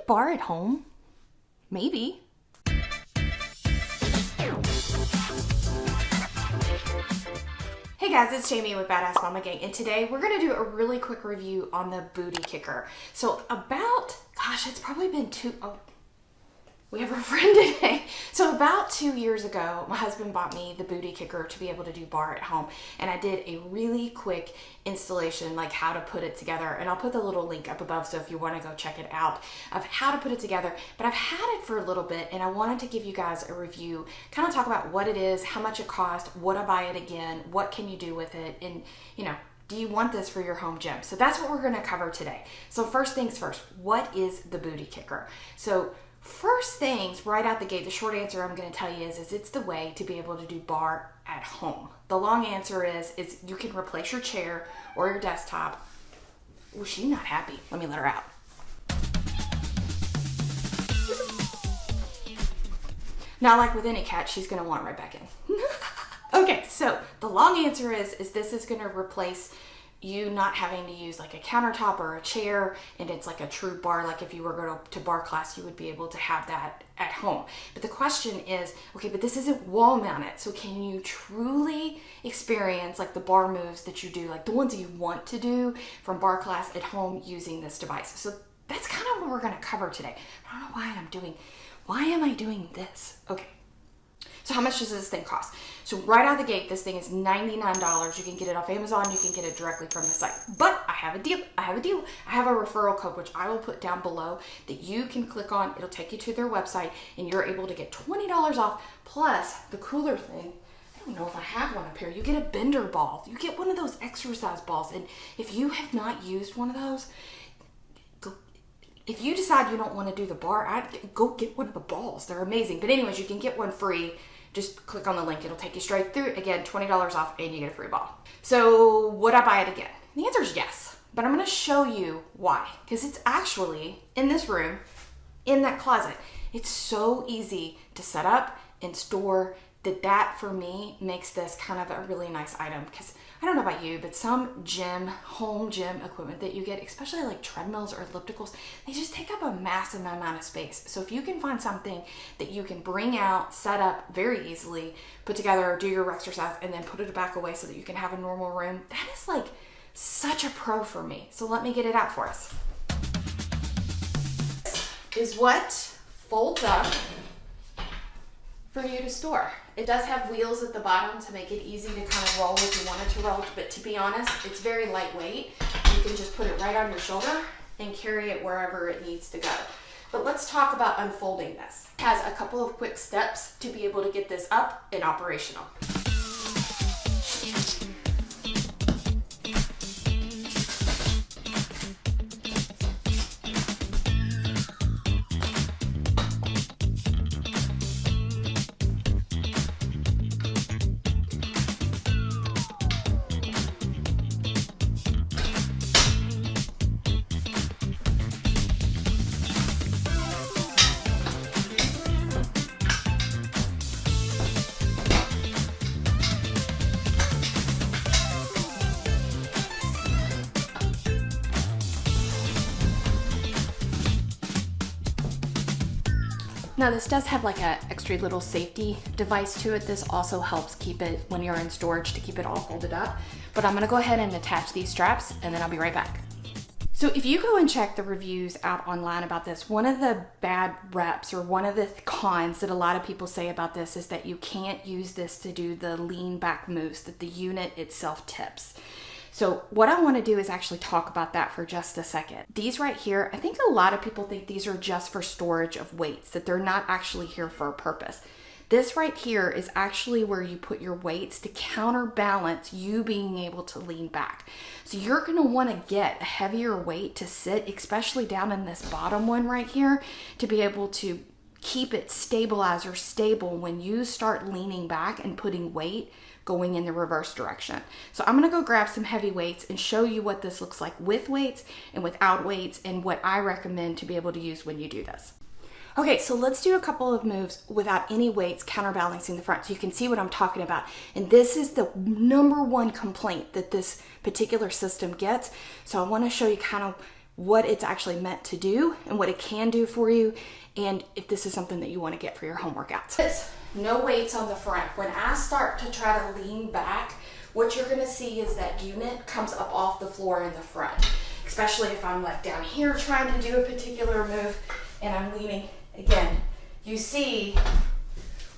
bar at home? Maybe. Hey guys, it's Jamie with Badass Mama Gang, and today we're gonna do a really quick review on the booty kicker. So it's probably been we have a friend today. So about 2 years ago, my husband bought me the booty kicker to be able to do bar at home. And I did a really quick installation, like how to put it together. And I'll put the little link up above, so if you wanna go check it out, of how to put it together. But I've had it for a little bit, and I wanted to give you guys a review, kind of talk about what it is, how much it costs, would I buy it again, what can you do with it, and do you want this for your home gym? So that's what we're gonna cover today. So first things first, what is the booty kicker? So first things, right out the gate, the short answer I'm going to tell you is it's the way to be able to do bar at home. The long answer is you can replace your chair or your desktop. Was she not happy? Let me let her out. Now, like with any cat, she's going to want it right back in. Okay, so the long answer is this is going to replace you not having to use like a countertop or a chair, and it's like a true bar. Like if you were going to bar class, you would be able to have that at home. But the question is, okay, but this isn't wall mounted, so can you truly experience like the bar moves that you do, like the ones you want to do from bar class at home using this device? So that's kind of what we're going to cover today. I don't know why am I doing this? Okay. So how much does this thing cost? So right out the gate, this thing is $99. You can get it off Amazon. You can get it directly from the site. But I have a deal. I have a referral code, which I will put down below, that you can click on. It'll take you to their website, and you're able to get $20 off. Plus, the cooler thing, I don't know if I have one up here. You get a bender ball. You get one of those exercise balls. And if you have not used one of those, if you decide you don't want to do the bar, I'd go get one of the balls. They're amazing. But anyways, you can get one free. Just click on the link. It'll take you straight through. Again, $20 off, and you get a free ball. So would I buy it again? The answer is yes. But I'm going to show you why. Because it's actually in this room, in that closet. It's so easy to set up and store that for me makes this kind of a really nice item. Because I don't know about you, but some home gym equipment that you get, especially like treadmills or ellipticals, they just take up a massive amount of space. So if you can find something that you can bring out, set up very easily, put together, do your exercise, and then put it back away so that you can have a normal room, that is like such a pro for me. So let me get it out for us. This is what folds up for you to store. It does have wheels at the bottom to make it easy to kind of roll if you want it to roll, but to be honest, it's very lightweight. You can just put it right on your shoulder and carry it wherever it needs to go. But let's talk about unfolding this. It has a couple of quick steps to be able to get this up and operational. Now this does have like a extra little safety device to it. This also helps keep it, when you're in storage, to keep it all folded up. But I'm gonna go ahead and attach these straps, and then I'll be right back. So if you go and check the reviews out online about this, one of the bad reps or one of the cons that a lot of people say about this is that you can't use this to do the lean back moves, that the unit itself tips. So what I want to do is actually talk about that for just a second. These right here, I think a lot of people think these are just for storage of weights, that they're not actually here for a purpose. This right here is actually where you put your weights to counterbalance you being able to lean back. So you're going to want to get a heavier weight to sit, especially down in this bottom one right here, to be able to keep it stabilized or stable when you start leaning back and putting weight going in the reverse direction. So I'm gonna go grab some heavy weights and show you what this looks like with weights and without weights, and what I recommend to be able to use when you do this. Okay, so let's do a couple of moves without any weights counterbalancing the front so you can see what I'm talking about. And this is the number one complaint that this particular system gets. So I wanna show you kind of what it's actually meant to do and what it can do for you, and if this is something that you want to get for your home workouts. No weights on the front. When I start to try to lean back, what you're gonna see is that unit comes up off the floor in the front, especially if I'm like down here trying to do a particular move and I'm leaning. Again, you see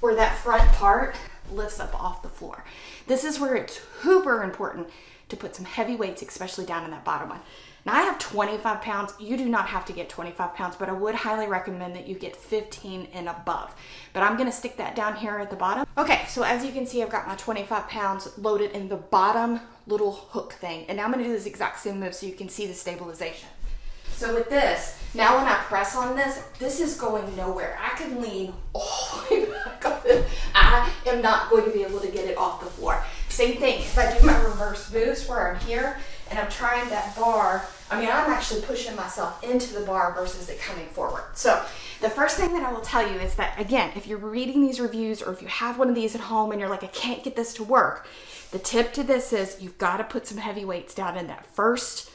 where that front part lifts up off the floor. This is where it's super important to put some heavy weights, especially down in that bottom one. Now I have 25 pounds. You do not have to get 25 pounds, but I would highly recommend that you get 15 and above. But I'm gonna stick that down here at the bottom. Okay, so as you can see, I've got my 25 pounds loaded in the bottom little hook thing. And now I'm gonna do this exact same move so you can see the stabilization. So with this, now when I press on this, this is going nowhere. I can lean all the way back up. I am not going to be able to get it off the floor. Same thing, if I do my reverse boost where I'm here and I'm trying that bar, I'm actually pushing myself into the bar versus it coming forward. So the first thing that I will tell you is that, again, if you're reading these reviews or if you have one of these at home and you're like, I can't get this to work, the tip to this is you've got to put some heavy weights down in that first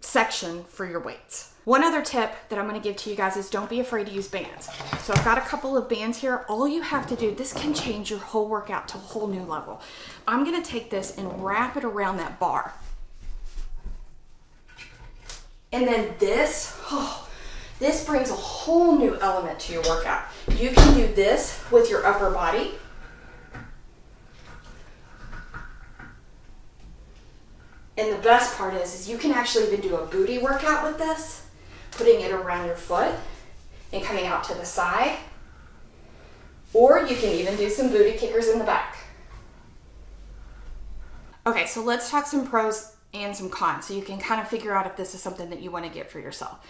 section for your weights. One other tip that I'm going to give to you guys is don't be afraid to use bands. So I've got a couple of bands here. All you have to do, this can change your whole workout to a whole new level. I'm going to take this and wrap it around that bar. And then this brings a whole new element to your workout. You can do this with your upper body. And the best part is you can actually even do a booty workout with this, putting it around your foot and coming out to the side. Or you can even do some booty kickers in the back. Okay, so let's talk some pros and some cons so you can kind of figure out if this is something that you want to get for yourself.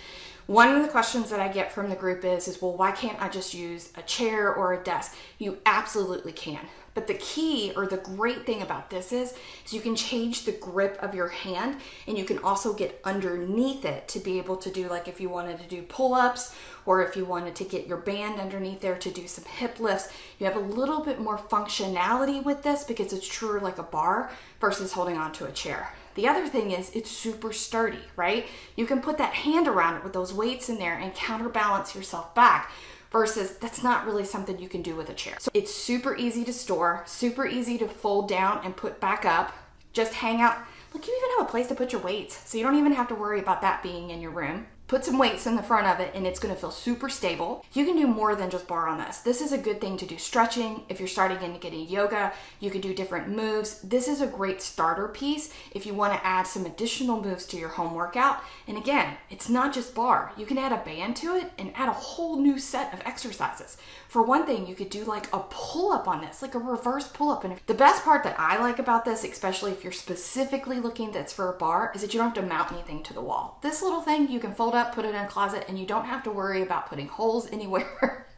One of the questions that I get from the group is, well, why can't I just use a chair or a desk? You absolutely can. But the key, or the great thing about this is you can change the grip of your hand, and you can also get underneath it to be able to do, like if you wanted to do pull-ups or if you wanted to get your band underneath there to do some hip lifts, you have a little bit more functionality with this because it's truer like a bar versus holding onto a chair. The other thing is it's super sturdy, right? You can put that hand around it with those weights in there and counterbalance yourself back, versus that's not really something you can do with a chair. So it's super easy to store, super easy to fold down and put back up. Just hang out. Look, you even have a place to put your weights, so you don't even have to worry about that being in your room. Put some weights in the front of it and it's gonna feel super stable. You can do more than just bar on this. This is a good thing to do stretching. If you're starting into getting yoga, you can do different moves. This is a great starter piece if you wanna add some additional moves to your home workout. And again, it's not just bar. You can add a band to it and add a whole new set of exercises. For one thing, you could do like a pull-up on this, like a reverse pull-up. And the best part that I like about this, especially if you're specifically looking that's for a bar, is that you don't have to mount anything to the wall. This little thing you can fold up, put it in a closet, and you don't have to worry about putting holes anywhere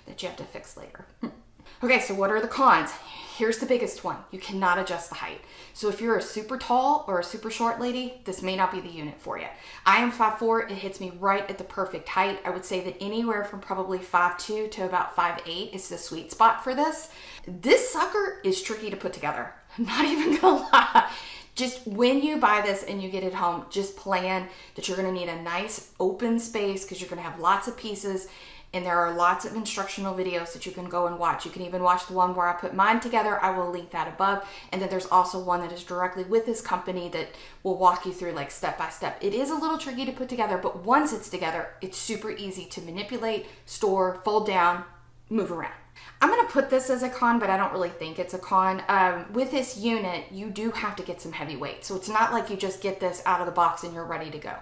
that you have to fix later. Okay, so what are the cons? Here's the biggest one. You cannot adjust the height. So if you're a super tall or a super short lady, this may not be the unit for you. I am 5'4", it hits me right at the perfect height. I would say that anywhere from probably 5'2" to about 5'8" is the sweet spot for this. This sucker is tricky to put together. I'm not even gonna lie. Just when you buy this and you get it home, just plan that you're gonna need a nice open space because you're gonna have lots of pieces, and there are lots of instructional videos that you can go and watch. You can even watch the one where I put mine together. I will link that above. And then there's also one that is directly with this company that will walk you through like step by step. It is a little tricky to put together, but once it's together, it's super easy to manipulate, store, fold down, move around. I'm gonna put this as a con, but I don't really think it's a con. With this unit, you do have to get some heavy weight. So it's not like you just get this out of the box and you're ready to go.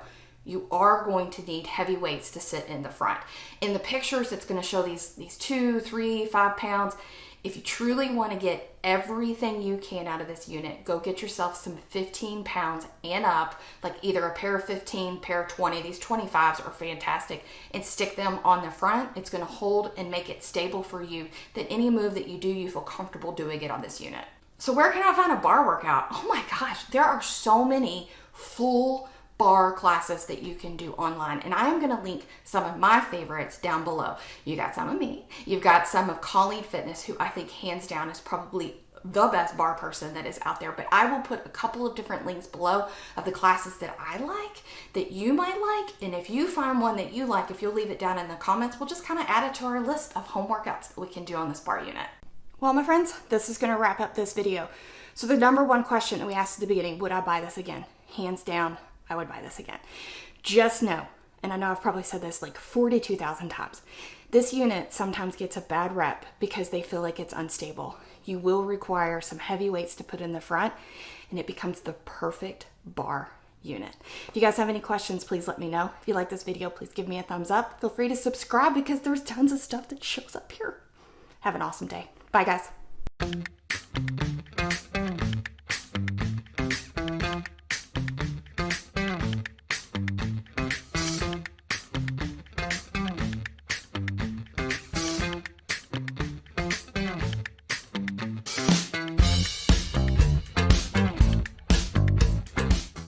You are going to need heavy weights to sit in the front. In the pictures, it's gonna show these 2, 3, 5 pounds. If you truly wanna get everything you can out of this unit, go get yourself some 15 pounds and up, like either a pair of 15, pair of 20. These 25s are fantastic, and stick them on the front. It's gonna hold and make it stable for you, that any move that you do, you feel comfortable doing it on this unit. So where can I find a bar workout? Oh my gosh, there are so many full bar classes that you can do online, and I am going to link some of my favorites down below. You got some of me, you've got some of Colleen Fitness, who I think hands down is probably the best bar person that is out there, but I will put a couple of different links below of the classes that I like, that you might like, and if you find one that you like, if you'll leave it down in the comments, we'll just kind of add it to our list of home workouts that we can do on this bar unit. Well, my friends, this is going to wrap up this video. So the number one question that we asked at the beginning, would I buy this again? Hands down, I would buy this again. Just know, and I know I've probably said this like 42,000 times, this unit sometimes gets a bad rep because they feel like it's unstable. You will require some heavy weights to put in the front, and it becomes the perfect bar unit. If you guys have any questions, please let me know. If you like this video, please give me a thumbs up. Feel free to subscribe because there's tons of stuff that shows up here. Have an awesome day. Bye, guys.